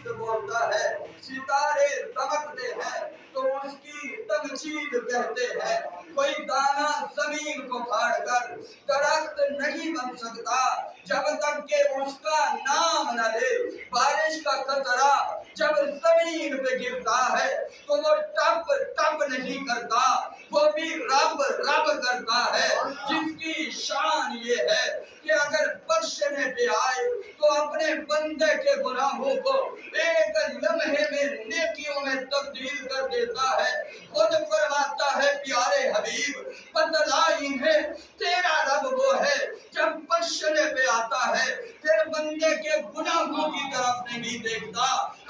فرشت بولتا ہے، ستارے دمکتے ہیں تو اس کی تمجید کہتے ہیں۔ کوئی دانہ زمین کو پھاڑ کر درخت نہیں بن سکتا جب تک کہ اس کا نام نہ لے۔ بارش کا قطرہ جب زمین پہ گرتا ہے تو وہ ٹپ ٹپ نہیں کرتا، وہ بھی رب رب کرتا ہے، جس کی شان یہ ہے کہ اگر بخشنے پہ آئے تو اپنے بندے کے گناہوں کو ایک لمحے میں نیکیوں میں تبدیل کر دیتا ہے۔ خود فرماتا ہے پیارے حبیب، بتلا انہیں تیرا رب وہ ہے جب بخشنے پہ آتا ہے تیرے بندے کے گناہوں کی طرف نہیں دیکھتا،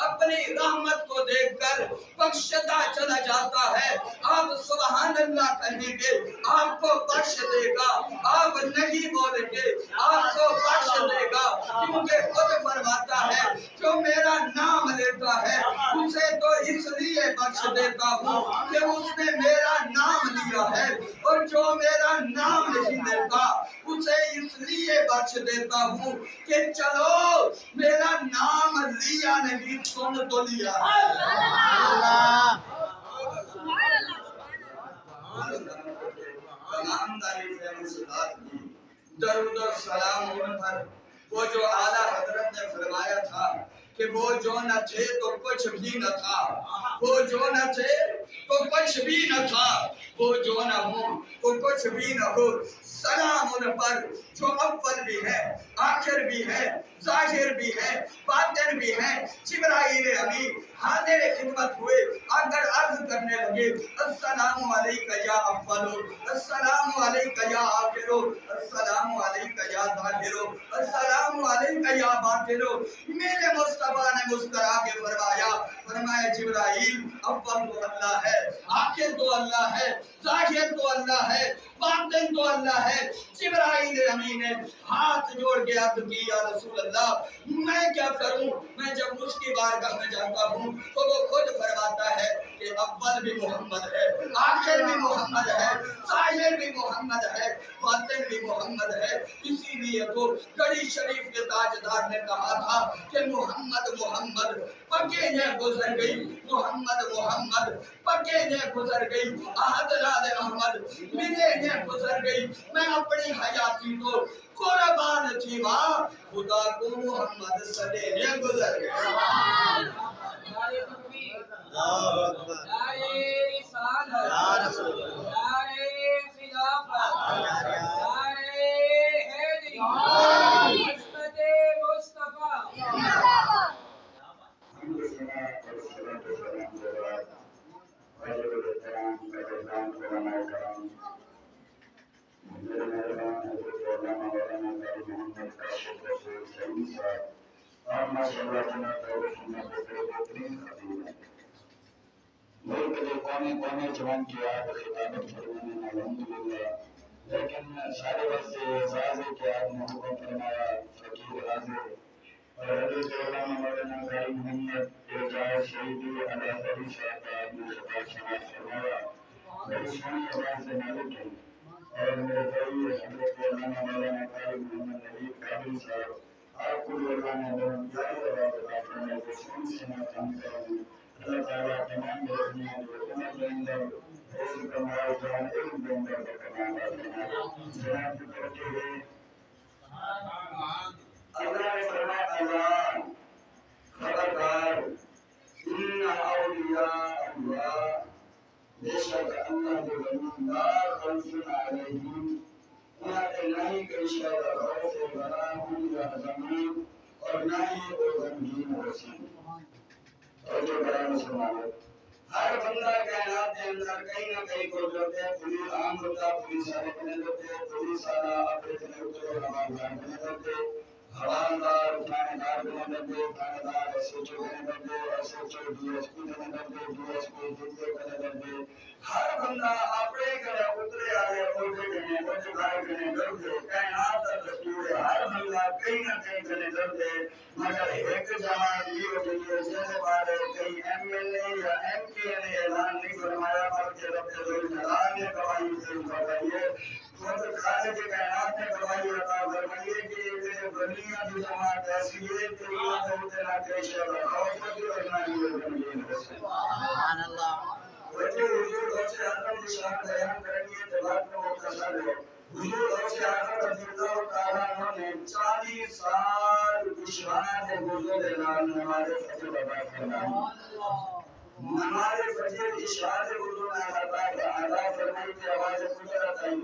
اپنی رحمت کو دیکھ کر بخشتا چلا جاتا ہے۔ آپ سبحان اللہ کہیں گے، آپ کو بخش دے گا، آپ نہیں بولیں گے آپ کو بخش دے گا، کیونکہ خود فرماتا ہے جو میرا نام لیتا ہے اسے تو اس لیے بخش دیتا ہوں کہ اس نے میرا نام لیا ہے، اور جو میرا نام نہیں لیتا اسے اس لیے بخش دیتا ہوں کہ چلو میرا نام لیا نہیں سن تو لیا ہے۔ تمام تعریفیں اس ذات کی، درود و سلام ان پر، وہ جو اعلیٰ حضرت نے فرمایا تھا کہ وہ جو نہ تھے تو کچھ بھی نہ تھا، وہ جو نہ تھے تو کچھ بھی نہ تھا، وہ جو نہ ہو تو کچھ بھی نہ ہو۔ سلام ان پر جو اول بھی ہے، آخر بھی ہے، ظاہر بھی ہے، باطن بھی ہے۔ جبرائیل امین حاضر خدمت ہوئے، اگر عرض کرنے لگے السلام علیکہ یا اول، السلام علیکہ یا آخر، السلام علیکہ یا ظاہر، السلام علیکہ یا باطن۔ میرے مصطفیٰ نے مسکرا کے فرمایا جبرائیل اول تو اللہ ہے، آخر تو اللہ ہے، ظاہر تو اللہ ہے، باطن تو اللہ ہے۔ جبرائیل امین نے ہاتھ جوڑ کے عرض کی یا رسول اللہ میں کیا کروں؟ میں جب اس کی بارگاہ میں جاتا ہوں تو وہ خود فرماتا ہے کہ اول بھی محمد ہے، آخر بھی محمد ہے، ظاہر بھی محمد ہے، باطن بھی محمد ہے۔ اسی لیے تو گڑی شریف کے تاجدار نے کہا تھا کہ محمد محمد پکے نے گزر گئی، محمد محمد پکے نے گزر گئی، احد لال احمد ملے نے گزر گئی۔ میں اپنی حیاتی تو قربان تھی ماں، خدا کو محمد صدے نے گزر گئی۔ ملک کے کونے کونے جوان کی آج خطابت فرمانے میں الحمدللہ، لیکن سارے وقت سے اعزاز ہے کہ آپ نے حکم فرمایا فقیر حاضر اور حضرت علامہ مولانا غازی محمد اعجاز شہیدی علی فری صاحب کا آپ نے خطاب سماعت فرمایا۔ بڑی سونی آواز سے مالک ہیں، اور میرے بھائی حضرت علامہ مولانا غازی محمد نبیل قابل صاحب، آپ کو بھی اللہ نے بہت پیاری آواز عطا فرمائی جو سونی سے میں کام کروں۔ اللہ تعالیٰ تمام بہترین جو امت کے اندر علم کمائے جان علم کے اندر برکمان فرمائے۔ جناب کی کرتے ہوئے اللہ نے فرمایا اذان خبردار ان اولیاء اللہ، بے شک اللہ کے ولی لا خوف علیہم، انہاں پہ نہ ہی کوئی شے کا خوف ہے، ولا هم یحزنون، اور نہ ہی وہ غمگین ہو سکیں۔ اور جو بڑا مسلمان ہے، ہر بندہ کائنات کے اندر کہیں نہ کہیں کوئی ہوتے ہیں، پولیس عام ہوتا، پولیس والے بنے ہوتے، پولیس والا اپنے بنے ہوتے، حوالدار بنے ہوتے، حوالدار تھانے دار بنے ہوتے، تھانے دار ایس ایچ او بنے ہوتے، S H O D S P بنے ہوتے، D S P D P O بنے ہوتے۔ ہر بندہ اپنے گھر اترے آئے عہدے کرنے، عہدیدار کرنے لگتے، کائنات کا دستور ہے، ہر بندہ کہیں نہ کہیں کرنے لگتے، مگر ایک جماعت یہ ہوتی ہے جیسے بارے کئی ایم ایل اے یا ایم پی نے اعلان نہیں فرمایا بلکہ رب الجلال نے گواہی سے فرمائیے، خود خالق کائنات نے گواہی عطا فرمائیے کہ میرے ولیوں کی جماعت ایسی ہے کہ یہ تو اتنا کہ شر خوف فرمانی ہے بندے سبحان اللہ وجہ حضور غوث اعظم کی شان بیان کرنی ہے جواب میں مختصر ہے حضور غوث اعظم رضی اللہ تعالیٰ عنہ نے 40 سال اشراق حضور اعلان نماز فجر ادا فرمائی نماز فجر اشراق حضور ادا فرمائی کی آواز قدرت آئی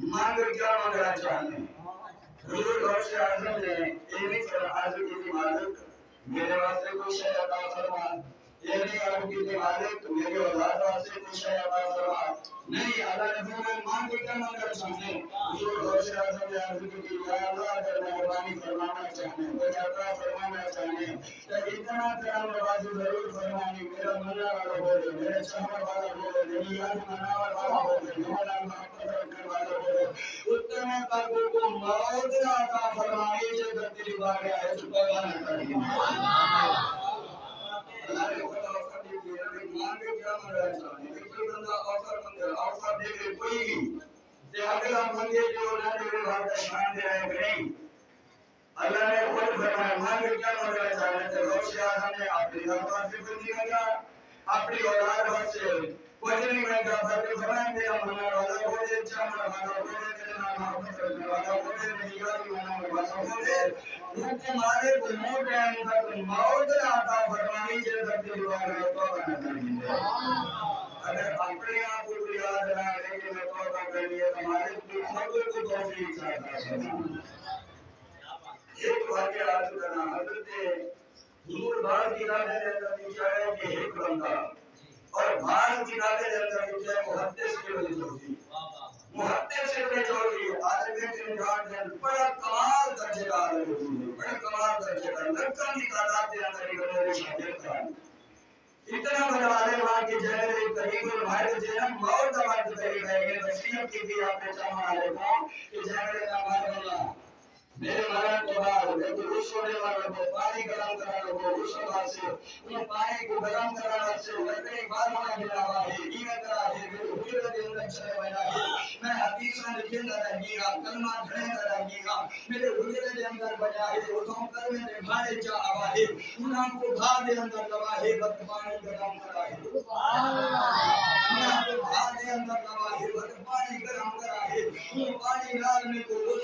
مانگ کیا مانگنا چاہتے حضور غوث اعظم نے ایمی فرمایا کہ مالک میرے واسطے کوئی شے عطا فرما یہ نہیں آپ کی مالک میرے اولاد واسطے کوئی شے عطا فرما نہیں اللہ نے فرمایا مانگ کیا مانگنا چاہتے ہیں حضور غوث اعظم نے عرض کی یا اللہ اگر مہربانی فرمانا چاہتے ہیں کوئی عطا فرمانا چاہتے ہیں تو اتنا کرم نوازی ضرور فرمانی میرا منع والا بولے میرے چاہنے والا بولے میری یاد مناور والا بولے میرا محبت رکھنے والا بولے اتنے قلبوں کو موت نہ عطا فرمائی جو دل بارے ہے چھپا نہ کری اللہ نے خدا آفر دی کہ مانگ کیا مانگنا چاہتے ہیں کوئی بندہ آفر مانگے آفر دے کے کوئی بھی کہ اگلا مانگے جو نہ دے بات شان دے رہے نہیں اللہ نے خود فرمایا مانگ کیا مانگنا چاہتے ہیں غوث اعظم نے اپنی درخواست پوری کیا اپنی اولاد واسطے کچھ نہیں مانگا بلکہ فرمایا میرا منع والا بولے چاہنا والا بولے میرے نام محبت رکھنے والا بولے میری یاد منانے والا بولے ان کے مارے کو موت ہے ان کا موت نہ عطا فرمانی جے دل دیوار ہے توبہ نہ کرنی اگر اپنے آپ کو یاد نہ رہے کہ میں توبہ کرنی ہے ہمارے کی خبر کو توفیق عطا فرمائے ایک واقعہ عرض کرنا حضرت حضور بعض کتابیں کے اندر لکھا ہے کہ ایک بندہ اور بعض کتابیں کے اندر لکھا ہے محدث کے وجہ ہوتی محدث سے وجہ ہوتی عالم امتحان کے بڑا کمال درجے کا عالم ہوتی ہے بڑا کمال درجے کا لڑکا کی تعداد کے اندر ایک بڑے شاگرد تھا اتنا بڑا عالم وہاں کی جہل قریب المحل جنم موت دبات طریقہ ہے یہ نصیحت کی بھی آپ نے چاہا عالموں کہ جہل نماز اللہ میرے مرد کے بعد میں تو اس ہونے والا کو پانی گرم کرانا کو اس بات سے ان پانی کو گرم کرانا سے لکڑی بارنا گراوا ہے یہ کرا ہے میرے حجر کے اندر چلے بنا ہے میں حدیثاں لکھے نہ رہی گا کلمہ کھڑے نہ رہی گا میرے حجر کے اندر بنا ہے اتوں کلمے نے بھاڑے جا آوا ہے انہاں کو بھا دے اندر لوا ہے بد پانی گرم کرا ہے سبحان اللہ انہاں کو بھا دے اندر لوا ہے بد پانی گرم کرا ہے وہ پانی نال میں کو